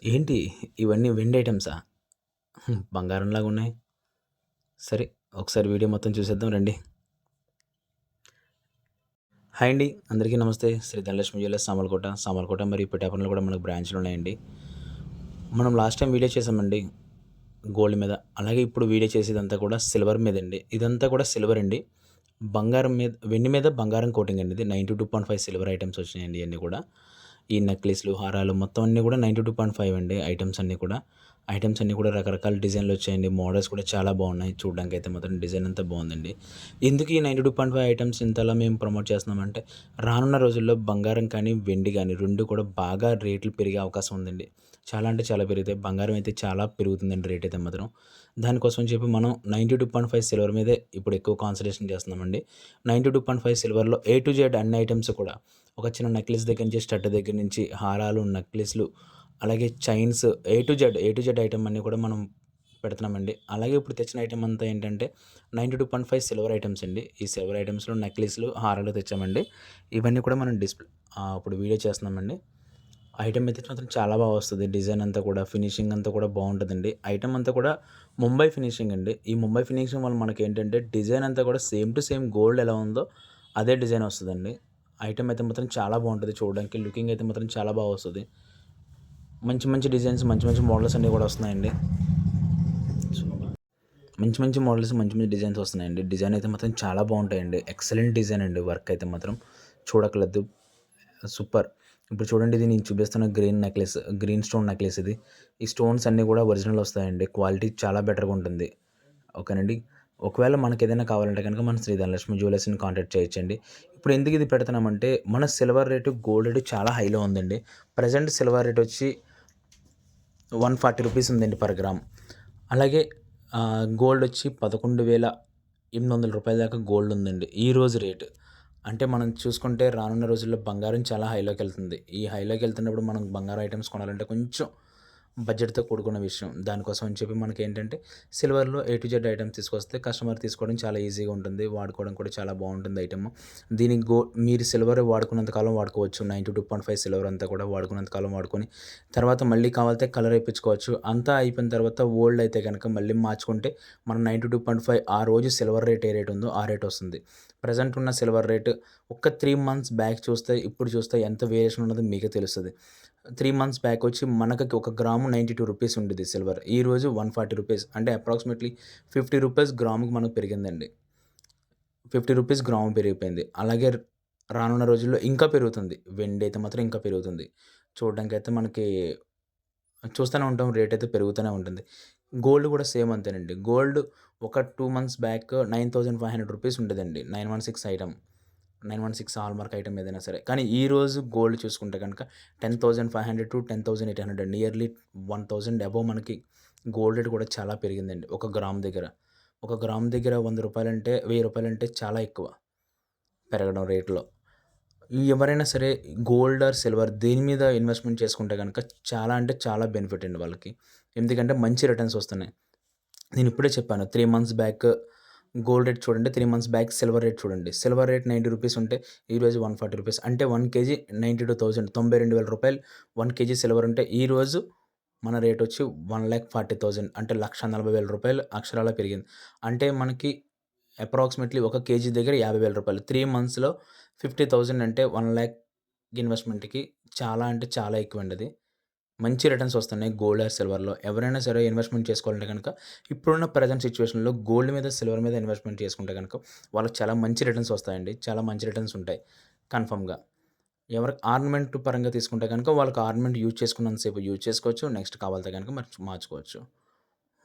ఏంటి ఇవన్నీ వెండి ఐటెమ్సా? బంగారంలాగా ఉన్నాయి. సరే, ఒకసారి వీడియో మొత్తం చూసేద్దాం రండి. హాయ్ అండి, అందరికీ నమస్తే. శ్రీ ధనలక్ష్మి జ్యువెలర్స్ సామర్లకోట మరియు పిఠాపురంలో కూడా మనకు బ్రాంచ్లు ఉన్నాయండి. మనం లాస్ట్ టైం వీడియో చేసామండి గోల్డ్ మీద. అలాగే ఇప్పుడు వీడియో చేసేదంతా కూడా సిల్వర్ మీదండి. ఇదంతా కూడా సిల్వర్ అండి. బంగారం మీద, వెండి మీద బంగారం కోటింగ్ అండి. ఇది 92.5 సిల్వర్ ఐటమ్స్ వచ్చినాయండి. ఇవన్నీ కూడా ఈ నెక్లెస్లు, హారాలు మొత్తం అన్నీ కూడా 92.5 అండి. ఐటమ్స్ అన్నీ కూడా రకరకాల డిజైన్లు వచ్చాయండి. మోడల్స్ కూడా చాలా బాగున్నాయి. చూడడానికి అయితే మాత్రం డిజైన్ అంతా బాగుందండి. ఎందుకు ఈ 92.5 ఐటమ్స్ ఇంతలా మేము ప్రమోట్ చేస్తున్నామంటే, రానున్న రోజుల్లో బంగారం కానీ వెండి కానీ రెండు కూడా బాగా రేట్లు పెరిగే అవకాశం ఉందండి. చాలా అంటే చాలా పెరుగుతాయి. బంగారం అయితే చాలా పెరుగుతుందండి రేట్ అయితే మాత్రం. దానికోసం చెప్పి మనం 92.5 సిల్వర్ మీదే ఇప్పుడు ఎక్కువ కాన్సంట్రేషన్ చేస్తున్నామండి. 92.5 సిల్వర్‌లో ఏ టు జెడ్ అన్ని ఐటెమ్స్ కూడా, ఒక చిన్న నెక్లెస్ దగ్గర నుంచి, స్టడ్ దగ్గర నుంచి, హారాలు, నెక్లెస్‌లు, అలాగే chains, A to Z item అన్నీ కూడా మనం పెడుతున్నామండి. అలాగే ఇప్పుడు తెచ్చిన ఐటెమ్ అంతా ఏంటంటే 92.5 సిల్వర్ ఐటెమ్స్ అండి. ఈ సిల్వర్ ఐటెమ్స్‌లో నెక్లెస్‌లు, హారాలు తెచ్చామండి. ఇవన్నీ కూడా మనం ఇప్పుడు వీడియో చేస్తున్నామండి. ఐటెమ్ అయితే మాత్రం చాలా బాగా వస్తది. డిజైన్ అంతా కూడా, ఫినిషింగ్ అంతా కూడా బాగుంటుందండి. ఐటెమ్ అంతా కూడా ముంబై ఫినిషింగ్ అండి. ఈ ముంబై ఫినిషింగ్ వల్ల మనకేంటంటే డిజైన్ అంతా కూడా సేమ్ టు సేమ్ గోల్డ్ ఎలా ఉందో అదే డిజైన్ వస్తదండి. ఐటెమ్ అయితే మాత్రం చాలా బాగుంటది చూడడానికి. లుకింగ్ అయితే మాత్రం చాలా బాగా వస్తది. మంచి మంచి డిజైన్స్, మంచి మంచి మోడల్స్ అన్నీ కూడా వస్తున్నాయండి. మంచి మంచి మోడల్స్, మంచి మంచి డిజైన్స్ వస్తున్నాయండి. డిజైన్ అయితే మాత్రం చాలా బాగుంటాయండి. ఎక్సలెంట్ డిజైన్ అండి. వర్క్ అయితే మాత్రం చూడక్కర్లేదు. సూపర్. ఇప్పుడు చూడండి, ఇది నేను చూపిస్తున్న గ్రీన్ స్టోన్ నెక్లెస్ ఇది. ఈ స్టోన్స్ అన్నీ కూడా ఒరిజినల్ వస్తాయండి. క్వాలిటీ చాలా బెటర్‌గా ఉంటుంది. ఓకేనండి. ఒకవేళ మనకేదైనా కావాలంటే గనుక మన శ్రీ ధనలక్ష్మి జ్యువెలర్స్‌ని కాంటాక్ట్ చేయొచ్చండి. ఇప్పుడు ఎందుకు ఇది పెడుతున్నామంటే, మన సిల్వర్ రేటు, గోల్డ్ రేటు చాలా హైలో ఉందండి. ప్రెజెంట్ సిల్వర్ రేట్ వచ్చి రూ. 140 ఉందండి పర్ గ్రామ్. అలాగే గోల్డ్ వచ్చి రూ. 11,800 దాకా గోల్డ్ ఉందండి ఈరోజు రేటు. అంటే మనం చూసుకుంటే రానున్న రోజుల్లో బంగారం చాలా హైలోకెళ్తుంది. ఈ హైలోకెళ్తున్నప్పుడు మనం బంగారం ఐటెమ్స్ కొనాలంటే కొంచెం బడ్జెట్‌తో కూడుకున్న విషయం. దానికోసం అని చెప్పి మనకేంటంటే సిల్వర్‌లో ఏ టు జెడ్ ఐటెమ్స్ తీసుకొస్తే కస్టమర్ తీసుకోవడం చాలా ఈజీగా ఉంటుంది. వాడుకోవడం కూడా చాలా బాగుంటుంది ఐటెము. దీనికి మీరు సిల్వర్ వాడుకున్నంత కాలం వాడుకోవచ్చు. 92.5 సిల్వర్ అంతా కూడా వాడుకున్నంత కాలం వాడుకొని, తర్వాత మళ్ళీ కావాలితే కలర్ ఏపించుకోవచ్చు. అంతా అయిపోయిన తర్వాత ఓల్డ్ అయితే గనక మళ్ళీ మార్చుకుంటే మనం 92.5 ఆ రోజు సిల్వర్ రేట్ ఏ రేట్ ఉందో ఆ రేట్ వస్తుంది. ప్రెజెంట్ ఉన్న సిల్వర్ రేట్ ఒక 3 మంత్స్ బ్యాక్ చూస్తే, ఇప్పుడు చూస్తే ఎంత వేరియేషన్ ఉన్నదో మీకే తెలుస్తది. 3 మంత్స్ బ్యాక్ వచ్చి మనకి ఒక గ్రాము రూ. 92 ఉండేది సిల్వర్. ఈరోజు రూ. 140, అంటే అప్రాక్సిమేట్‌లీ రూ. 50 గ్రాముకి మనకు పెరిగిందండి. రూ. 50 గ్రాము పెరిగిపోయింది. అలాగే రానున్న రోజుల్లో ఇంకా పెరుగుతుంది. వెండి అయితే మాత్రం ఇంకా పెరుగుతుంది. చూడడానికైతే మనకి చూస్తూనే ఉంటాం, రేట్ అయితే పెరుగుతూనే ఉంటుంది. గోల్డ్ కూడా సేమ్ అంతేనండి. గోల్డ్ ఒక 2 మంత్స్ బ్యాక్ రూ. 9,500 ఉండేదండి. 916 ఐటెమ్. 916 హాల్‌మార్క్ ఐటెమ్ ఏదైనా సరే. కానీ ఈరోజు గోల్డ్ చూసుకుంటే గనక 10,500-10,800 నియర్లీ 1,000 అబోవ్ మనకి గోల్డ్ రేట్ కూడా చాలా పెరిగిందండి ఒక గ్రామ్ దగ్గర. ఒక గ్రామ్ దగ్గర రూ. 100 అంటే, రూ. 1000 చాలా ఎక్కువ పెరగడం రేట్‌లో. ఎవరైనా సరే గోల్డ్ ఆర్ సిల్వర్ దేని మీద ఇన్వెస్ట్‌మెంట్ చేసుకుంటే గనక చాలా అంటే చాలా బెనిఫిట్ అండి వాళ్ళకి. ఎందుకంటే మంచి రిటర్న్స్ వస్తున్నాయి. నేను ఇప్పుడే చెప్పాను, 3 మంత్స్ బ్యాక్ గోల్డ్ రేట్ చూడండి. 3 మంత్స్ బ్యాక్ సిల్వర్ రేట్ చూడండి. సిల్వర్ రేట్ రూ. 90 ఉంటే ఈరోజు రూ. 140, అంటే 1 కేజీ 92,000, 92,000 1 కేజీ సిల్వర్ ఉంటే ఈరోజు మన రేట్ వచ్చి 1,40,000, అంటే రూ. 140,000 అక్షరాలా పెరిగింది. అంటే మనకి అప్రాక్సిమేట్‌లీ ఒక కేజీ దగ్గర రూ. 50,000. 3 మంత్స్‌లో 50,000 అంటే 1,00,000 ఇన్వెస్ట్‌మెంట్‌కి చాలా అంటే చాలా ఎక్కువండి అది. మంచి రిటర్న్స్ వస్తున్నాయి గోల్డ్ ఆర్ సిల్వర్‌లో. ఎవరైనా సరే ఇన్వెస్ట్‌మెంట్ చేసుకోవాలంటే గనక ఇప్పుడున్న ప్రెజెంట్ సిట్యుయేషన్‌లో గోల్డ్ మీద, సిల్వర్ మీద ఇన్వెస్ట్‌మెంట్ చేసుకుంటే గనక వాళ్ళకి చాలా మంచి రిటర్న్స్ వస్తాయండి. చాలా మంచి రిటర్న్స్ ఉంటాయి కన్ఫర్మ్‌గా. ఎవరికి ఆర్నమెంట్ పరంగా తీసుకుంటే గనక వాళ్ళకి ఆర్నమెంట్ యూజ్ చేసుకున్నంత సేపు యూజ్ చేసుకోవచ్చు. నెక్స్ట్ కావాలితే గనక మార్చుకోవచ్చు.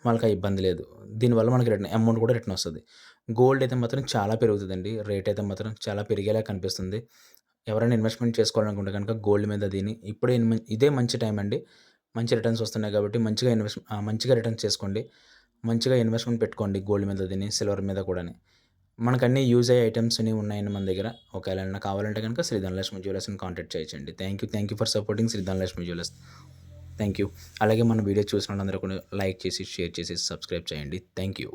వాళ్ళకి ఆ ఇబ్బంది లేదు. దీనివల్ల మనకి అమౌంట్ కూడా రిటర్న్ వస్తది. గోల్డ్ అయితే మాత్రం చాలా పెరుగుతదండి. రేట్ అయితే మాత్రం చాలా పెరిగేలా కనిపిస్తుంది. ఎవరైనా ఇన్వెస్ట్‌మెంట్ చేసుకోవాలనుకుంటే గనక గోల్డ్ మీద ఇప్పుడే ఇదే మంచి టైం అండి. మంచి రిటర్న్స్ వస్తున్నాయి కాబట్టి మంచిగా రిటర్న్స్ చేసుకోండి. మంచిగా ఇన్వెస్ట్‌మెంట్ పెట్టుకోండి గోల్డ్ మీద సిల్వర్ మీద కూడాని. మనకన్నీ యూజ్ అయ్యే ఐటెమ్స్ అన్నీ ఉన్నాయండి మన దగ్గర. ఒకవేళ ఏమన్నా కావాలంటే గనక శ్రీ ధనలక్ష్మి జ్యువెలర్స్‌ని కాంటాక్ట్ చేయొచ్చండి. Thank you for supporting Shri Dhanalakshmi Jewellers. Thank you. అలాగే మన వీడియో చూసిన వాళ్ళందరూ కూడా లైక్ చేసి, షేర్ చేసి, సబ్స్క్రైబ్ చేయండి. Thank you.